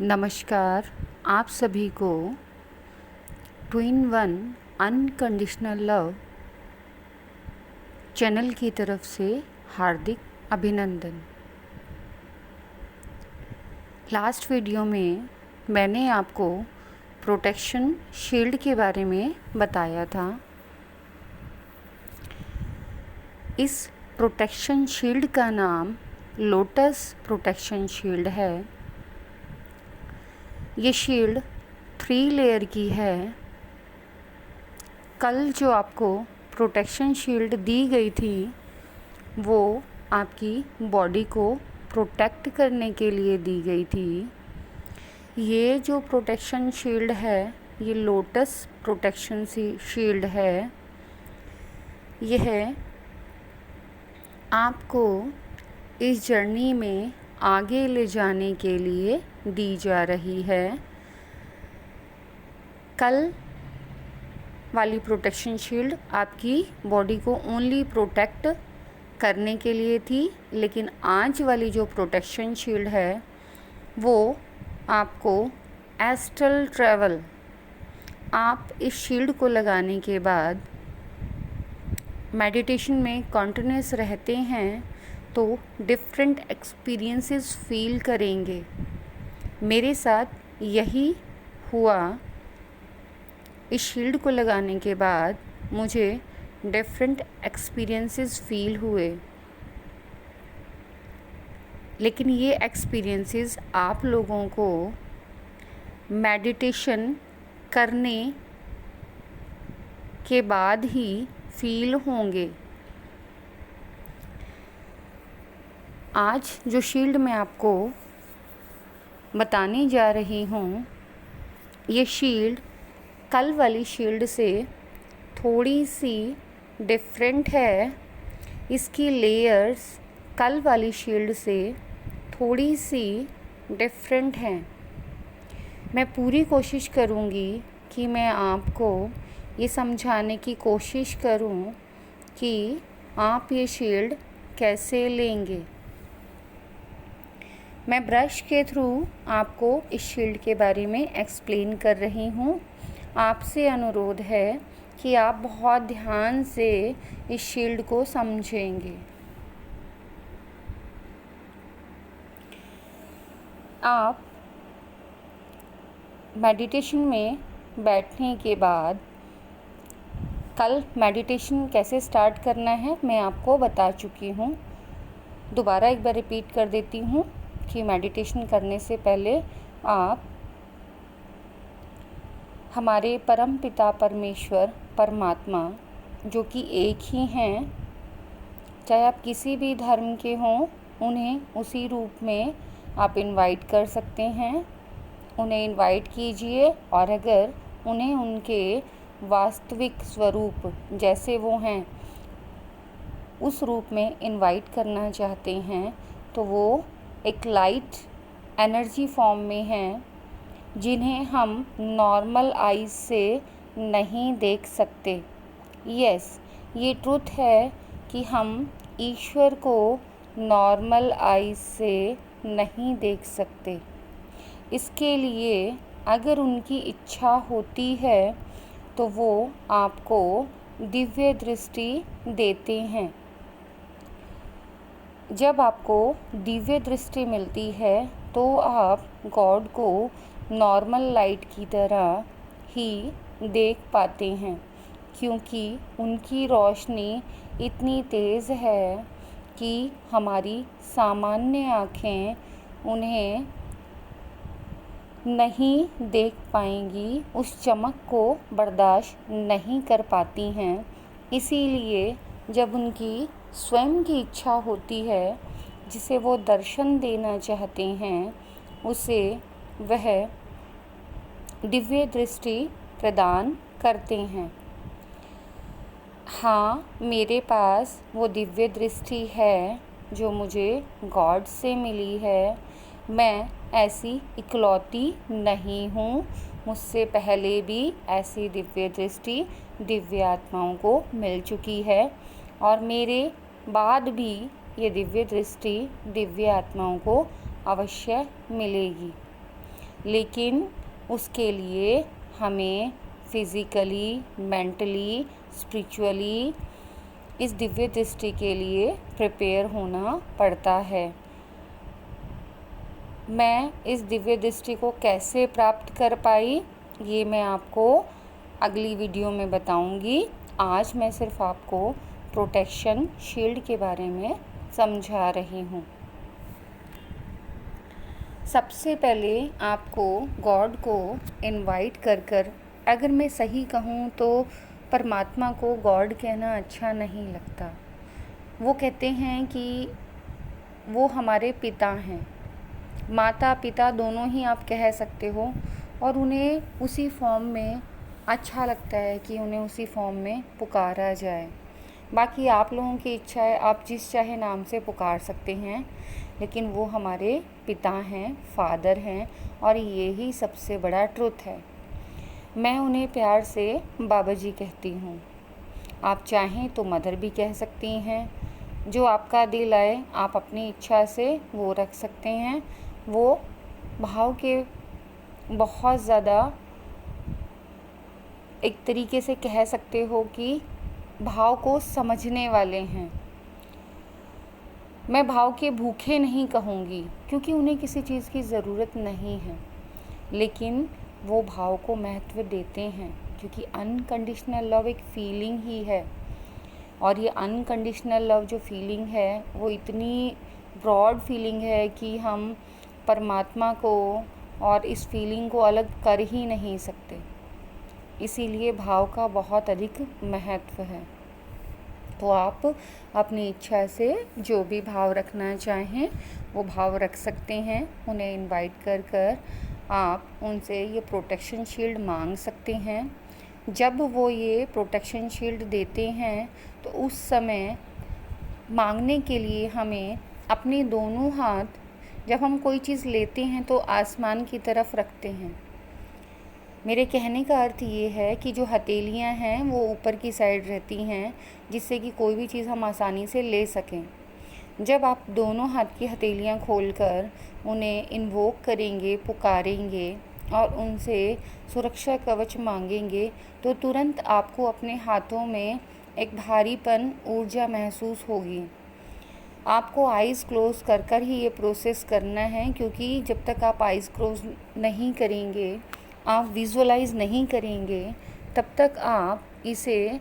नमस्कार। आप सभी को twin one unconditional love channel की तरफ से हार्दिक अभिनंदन। लास्ट वीडियो में मैंने आपको प्रोटेक्शन शील्ड के बारे में बताया था। इस प्रोटेक्शन शील्ड का नाम लोटस प्रोटेक्शन शील्ड है। ये शील्ड 3 लेयर की है। कल जो आपको प्रोटेक्शन शील्ड दी गई थी वो आपकी बॉडी को प्रोटेक्ट करने के लिए दी गई थी। ये जो प्रोटेक्शन शील्ड है ये लोटस प्रोटेक्शन शील्ड है। यह आपको इस जर्नी में आगे ले जाने के लिए दी जा रही है। कल वाली प्रोटेक्शन शील्ड आपकी बॉडी को ओनली प्रोटेक्ट करने के लिए थी, लेकिन आज वाली जो प्रोटेक्शन शील्ड है वो आपको एस्ट्रल ट्रैवल, आप इस शील्ड को लगाने के बाद मेडिटेशन में कंटिन्यूस रहते हैं तो डिफरेंट एक्सपीरियंसेस फील करेंगे। मेरे साथ यही हुआ। इस शील्ड को लगाने के बाद मुझे डिफरेंट एक्सपीरियंसेस फील हुए, लेकिन ये एक्सपीरियंसेस आप लोगों को मेडिटेशन करने के बाद ही फील होंगे। आज जो शील्ड मैं आपको बताने जा रही हूँ, ये शील्ड कल वाली शील्ड से थोड़ी सी डिफरेंट है। इसकी लेयर्स कल वाली शील्ड से थोड़ी सी डिफरेंट हैं। मैं पूरी कोशिश करूँगी कि मैं आपको ये समझाने की कोशिश करूँ कि आप ये शील्ड कैसे लेंगे। मैं ब्रश के थ्रू आपको इस शील्ड के बारे में एक्सप्लेन कर रही हूँ। आपसे अनुरोध है कि आप बहुत ध्यान से इस शील्ड को समझेंगे। आप मेडिटेशन में बैठने के बाद कल मेडिटेशन कैसे स्टार्ट करना है मैं आपको बता चुकी हूँ। दोबारा एक बार रिपीट कर देती हूँ कि मेडिटेशन करने से पहले आप हमारे परम पिता परमेश्वर परमात्मा, जो कि एक ही हैं, चाहे आप किसी भी धर्म के हों, उन्हें उसी रूप में आप इनवाइट कर सकते हैं। उन्हें इनवाइट कीजिए, और अगर उन्हें उनके वास्तविक स्वरूप जैसे वो हैं उस रूप में इनवाइट करना चाहते हैं तो वो एक लाइट एनर्जी फॉर्म में हैं, जिन्हें हम नॉर्मल आइज़ से नहीं देख सकते। यस, ये ट्रुथ है कि हम ईश्वर को नॉर्मल आइज़ से नहीं देख सकते। इसके लिए अगर उनकी इच्छा होती है तो वो आपको दिव्य दृष्टि देते हैं। जब आपको दिव्य दृष्टि मिलती है तो आप गॉड को नॉर्मल लाइट की तरह ही देख पाते हैं, क्योंकि उनकी रोशनी इतनी तेज़ है कि हमारी सामान्य आँखें उन्हें नहीं देख पाएंगी, उस चमक को बर्दाश्त नहीं कर पाती हैं। इसीलिए जब उनकी स्वयं की इच्छा होती है, जिसे वो दर्शन देना चाहते हैं, उसे वह दिव्य दृष्टि प्रदान करते हैं। हाँ, मेरे पास वो दिव्य दृष्टि है जो मुझे गॉड से मिली है। मैं ऐसी इकलौती नहीं हूँ, मुझसे पहले भी ऐसी दिव्य दृष्टि दिव्य आत्माओं को मिल चुकी है, और मेरे बाद भी ये दिव्य दृष्टि दिव्य आत्माओं को अवश्य मिलेगी। लेकिन उसके लिए हमें फिज़िकली, मेंटली, स्पिरिचुअली इस दिव्य दृष्टि के लिए प्रिपेयर होना पड़ता है। मैं इस दिव्य दृष्टि को कैसे प्राप्त कर पाई, ये मैं आपको अगली वीडियो में बताऊंगी। आज मैं सिर्फ आपको प्रोटेक्शन शील्ड के बारे में समझा रही हूँ। सबसे पहले आपको गॉड को इनवाइट कर अगर मैं सही कहूँ तो परमात्मा को गॉड कहना अच्छा नहीं लगता। वो कहते हैं कि वो हमारे पिता हैं, माता पिता दोनों ही आप कह सकते हो, और उन्हें उसी फॉर्म में अच्छा लगता है कि उन्हें उसी फॉर्म में पुकारा जाए। बाकी आप लोगों की इच्छा है, आप जिस चाहे नाम से पुकार सकते हैं, लेकिन वो हमारे पिता हैं, फादर हैं, और यही सबसे बड़ा ट्रुथ है। मैं उन्हें प्यार से बाबा जी कहती हूँ। आप चाहें तो मदर भी कह सकती हैं। जो आपका दिल आए आप अपनी इच्छा से वो रख सकते हैं। वो भाव के बहुत ज़्यादा एक तरीके से कह सकते हो कि भाव को समझने वाले हैं। मैं भाव के भूखे नहीं कहूँगी, क्योंकि उन्हें किसी चीज़ की ज़रूरत नहीं है, लेकिन वो भाव को महत्व देते हैं, क्योंकि अनकंडीशनल लव एक फीलिंग ही है। और ये अनकंडीशनल लव जो फीलिंग है वो इतनी ब्रॉड फीलिंग है कि हम परमात्मा को और इस फीलिंग को अलग कर ही नहीं सकते। इसीलिए भाव का बहुत अधिक महत्व है। तो आप अपनी इच्छा से जो भी भाव रखना चाहें वो भाव रख सकते हैं। उन्हें इनवाइट कर आप उनसे ये प्रोटेक्शन शील्ड मांग सकते हैं। जब वो ये प्रोटेक्शन शील्ड देते हैं तो उस समय मांगने के लिए हमें अपने दोनों हाथ, जब हम कोई चीज़ लेते हैं तो आसमान की तरफ रखते हैं। मेरे कहने का अर्थ ये है कि जो हथेलियाँ हैं वो ऊपर की साइड रहती हैं, जिससे कि कोई भी चीज़ हम आसानी से ले सकें। जब आप दोनों हाथ की हथेलियाँ खोलकर उन्हें इन्वोक करेंगे, पुकारेंगे और उनसे सुरक्षा कवच मांगेंगे, तो तुरंत आपको अपने हाथों में एक भारीपन, ऊर्जा महसूस होगी। आपको आइज़ क्लोज़ कर ही ये प्रोसेस करना है, क्योंकि जब तक आप आइज़ क्लोज़ नहीं करेंगे, आप विजुअलाइज़ नहीं करेंगे, तब तक आप इसे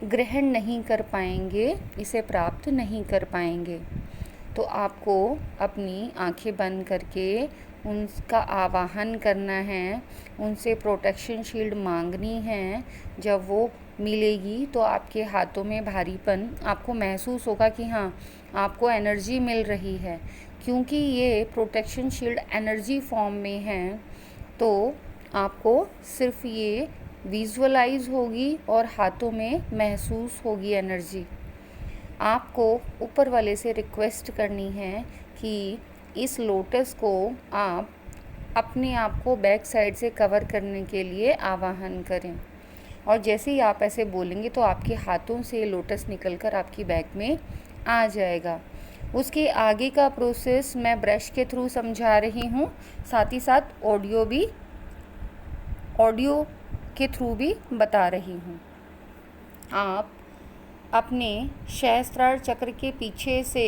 ग्रहण नहीं कर पाएंगे, इसे प्राप्त नहीं कर पाएंगे। तो आपको अपनी आंखें बंद करके उनका आवाहन करना है, उनसे प्रोटेक्शन शील्ड मांगनी है। जब वो मिलेगी तो आपके हाथों में भारीपन आपको महसूस होगा कि हाँ, आपको एनर्जी मिल रही है। क्योंकि ये प्रोटेक्शन शील्ड एनर्जी फॉर्म में है, तो आपको सिर्फ ये विजुअलाइज होगी और हाथों में महसूस होगी एनर्जी। आपको ऊपर वाले से रिक्वेस्ट करनी है कि इस लोटस को आप अपने आप को बैक साइड से कवर करने के लिए आवाहन करें, और जैसे ही आप ऐसे बोलेंगे तो आपके हाथों से लोटस निकलकर आपकी बैक में आ जाएगा। उसके आगे का प्रोसेस मैं ब्रश के थ्रू समझा रही हूँ, साथ ही साथ ऑडियो के थ्रू भी बता रही हूँ। आप अपने सहस्त्रार चक्र के पीछे से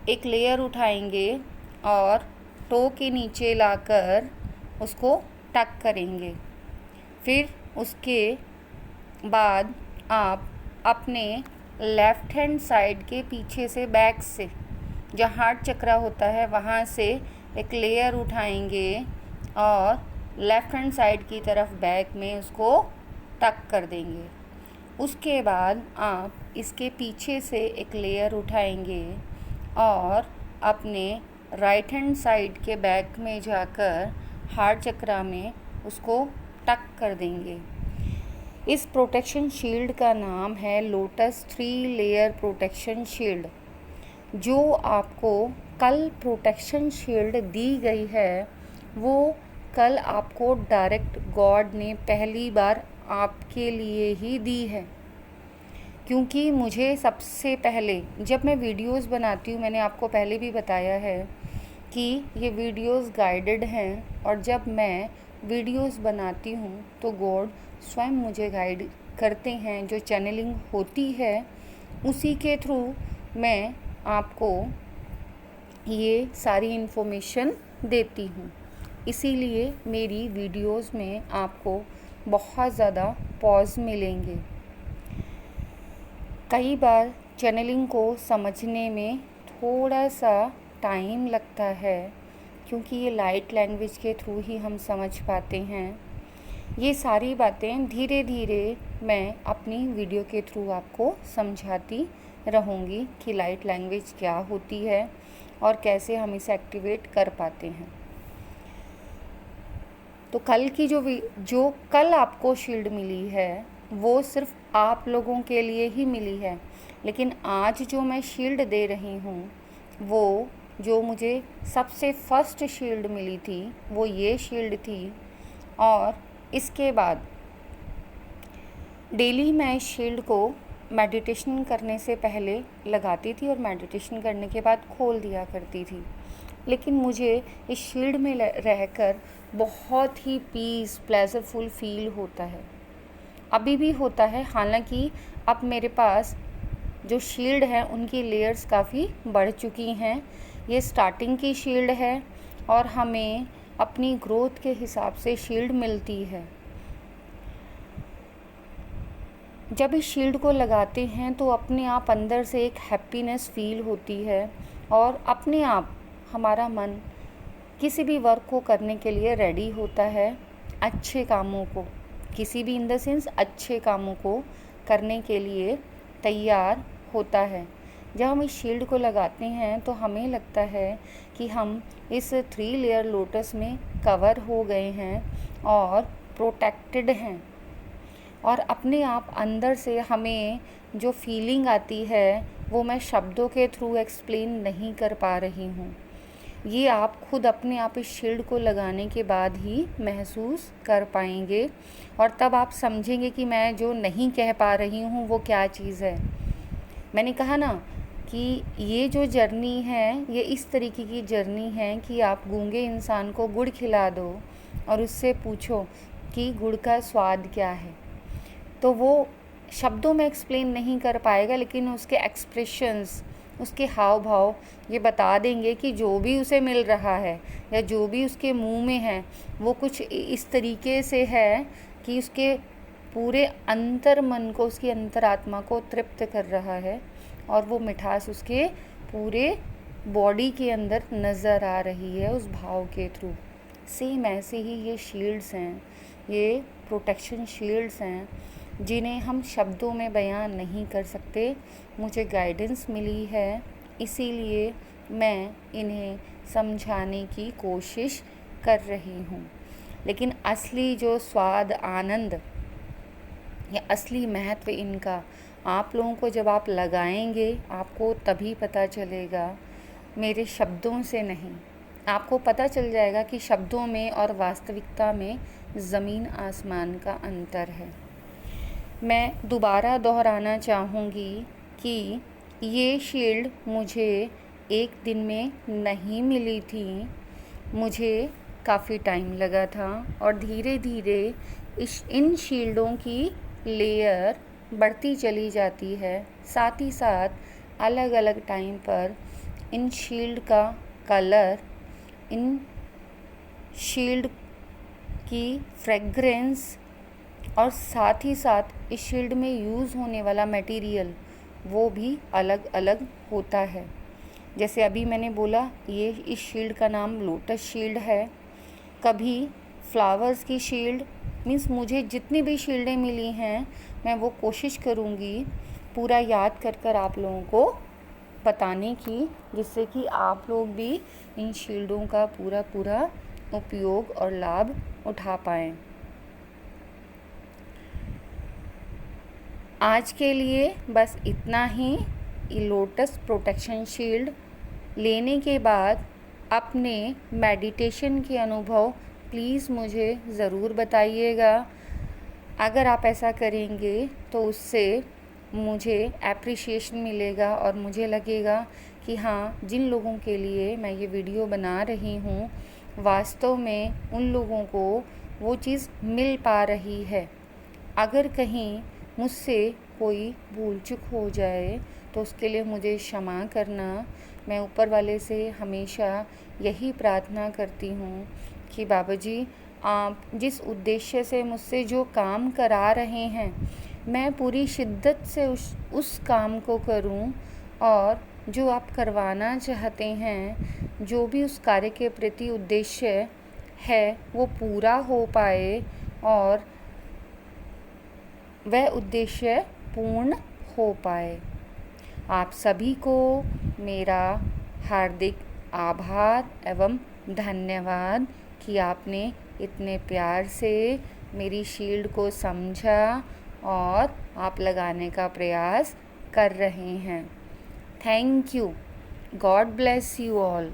एक लेयर उठाएंगे और टो के नीचे लाकर उसको टक करेंगे। फिर उसके बाद आप अपने लेफ़्ट हैंड साइड के पीछे से, बैक से, जहाँ हार्ट चक्रा होता है वहाँ से एक लेयर उठाएंगे और लेफ़्ट हैंड साइड की तरफ बैक में उसको टक कर देंगे। उसके बाद आप इसके पीछे से एक लेयर उठाएंगे और अपने राइट हैंड साइड के बैक में जाकर हार्ट चक्रा में उसको टक कर देंगे। इस प्रोटेक्शन शील्ड का नाम है लोटस 3 लेयर प्रोटेक्शन शील्ड। जो आपको कल प्रोटेक्शन शील्ड दी गई है, वो कल आपको डायरेक्ट गॉड ने पहली बार आपके लिए ही दी है। क्योंकि मुझे सबसे पहले, जब मैं वीडियोस बनाती हूँ, मैंने आपको पहले भी बताया है कि ये वीडियोस गाइडेड हैं और जब मैं वीडियोस बनाती हूँ तो गॉड स्वयं मुझे गाइड करते हैं। जो चैनलिंग होती है उसी के थ्रू मैं आपको ये सारी इन्फॉर्मेशन देती हूँ। इसीलिए मेरी वीडियोस में आपको बहुत ज़्यादा पॉज मिलेंगे। कई बार चैनलिंग को समझने में थोड़ा सा टाइम लगता है क्योंकि ये लाइट लैंग्वेज के थ्रू ही हम समझ पाते हैं। ये सारी बातें धीरे धीरे मैं अपनी वीडियो के थ्रू आपको समझाती रहूँगी कि लाइट लैंग्वेज क्या होती है और कैसे हम इसे एक्टिवेट कर पाते हैं। तो कल की जो कल आपको शील्ड मिली है वो सिर्फ आप लोगों के लिए ही मिली है, लेकिन आज जो मैं शील्ड दे रही हूँ वो जो मुझे सबसे फर्स्ट शील्ड मिली थी वो ये शील्ड थी। और इसके बाद डेली मैं इस शील्ड को मेडिटेशन करने से पहले लगाती थी और मेडिटेशन करने के बाद खोल दिया करती थी। लेकिन मुझे इस शील्ड में रहकर बहुत ही पीस प्लेजरफुल फील होता है, अभी भी होता है। हालांकि अब मेरे पास जो शील्ड है उनकी लेयर्स काफ़ी बढ़ चुकी हैं। ये स्टार्टिंग की शील्ड है और हमें अपनी ग्रोथ के हिसाब से शील्ड मिलती है। जब इस शील्ड को लगाते हैं तो अपने आप अंदर से एक हैप्पीनेस फील होती है और अपने आप हमारा मन किसी भी वर्क को करने के लिए रेडी होता है, अच्छे कामों को, किसी भी इन द सेंस अच्छे कामों को करने के लिए तैयार होता है। जब हम इस शील्ड को लगाते हैं तो हमें लगता है कि हम इस 3 लेयर लोटस में कवर हो गए हैं और प्रोटेक्टेड हैं। और अपने आप अंदर से हमें जो फीलिंग आती है वो मैं शब्दों के थ्रू एक्सप्लेन नहीं कर पा रही हूँ। ये आप खुद अपने आप इस शील्ड को लगाने के बाद ही महसूस कर पाएंगे और तब आप समझेंगे कि मैं जो नहीं कह पा रही हूँ वो क्या चीज़ है। मैंने कहा ना कि ये जो जर्नी है ये इस तरीके की जर्नी है कि आप गूंगे इंसान को गुड़ खिला दो और उससे पूछो कि गुड़ का स्वाद क्या है, तो वो शब्दों में एक्सप्लेन नहीं कर पाएगा, लेकिन उसके एक्सप्रेशंस, उसके हाव भाव ये बता देंगे कि जो भी उसे मिल रहा है या जो भी उसके मुंह में है वो कुछ इस तरीके से है कि उसके पूरे अंतर मन को, उसकी अंतरात्मा को तृप्त कर रहा है और वो मिठास उसके पूरे बॉडी के अंदर नज़र आ रही है उस भाव के थ्रू। सेम ऐसे ही ये शील्ड्स हैं, ये प्रोटेक्शन शील्ड्स हैं जिन्हें हम शब्दों में बयान नहीं कर सकते। मुझे गाइडेंस मिली है, इसीलिए मैं इन्हें समझाने की कोशिश कर रही हूँ। लेकिन असली जो स्वाद, आनंद या असली महत्व इनका आप लोगों को जब आप लगाएंगे आपको तभी पता चलेगा, मेरे शब्दों से नहीं। आपको पता चल जाएगा कि शब्दों में और वास्तविकता में ज़मीन आसमान का अंतर है। मैं दोबारा दोहराना चाहूँगी कि ये शील्ड मुझे एक दिन में नहीं मिली थी, मुझे काफ़ी टाइम लगा था और धीरे धीरे इन शील्डों की लेयर बढ़ती चली जाती है। साथ ही साथ अलग अलग टाइम पर इन शील्ड का कलर, इन शील्ड की फ्रेग्रेंस और साथ ही साथ इस शील्ड में यूज़ होने वाला मटेरियल वो भी अलग अलग होता है। जैसे अभी मैंने बोला ये इस शील्ड का नाम लोटस शील्ड है। कभी फ्लावर्स की शील्ड, मीन्स मुझे जितनी भी शील्डें मिली हैं मैं वो कोशिश करूँगी पूरा याद कर आप लोगों को बताने की, जिससे कि आप लोग भी इन शील्डों का पूरा उपयोग और लाभ उठा पाएँ। आज के लिए बस इतना ही। लोटस प्रोटेक्शन शील्ड लेने के बाद अपने मेडिटेशन के अनुभव प्लीज़ मुझे ज़रूर बताइएगा। अगर आप ऐसा करेंगे तो उससे मुझे एप्रिशिएशन मिलेगा और मुझे लगेगा कि हाँ, जिन लोगों के लिए मैं ये वीडियो बना रही हूँ वास्तव में उन लोगों को वो चीज़ मिल पा रही है। अगर कहीं मुझसे कोई भूल चूक हो जाए तो उसके लिए मुझे क्षमा करना। मैं ऊपर वाले से हमेशा यही प्रार्थना करती हूँ कि बाबा जी, आप जिस उद्देश्य से मुझसे जो काम करा रहे हैं मैं पूरी शिद्दत से उस काम को करूं, और जो आप करवाना चाहते हैं, जो भी उस कार्य के प्रति उद्देश्य है वो पूरा हो पाए और वह उद्देश्य पूर्ण हो पाए। आप सभी को मेरा हार्दिक आभार एवं धन्यवाद कि आपने इतने प्यार से मेरी शील्ड को समझा और आप लगाने का प्रयास कर रहे हैं। Thank you. God bless you all.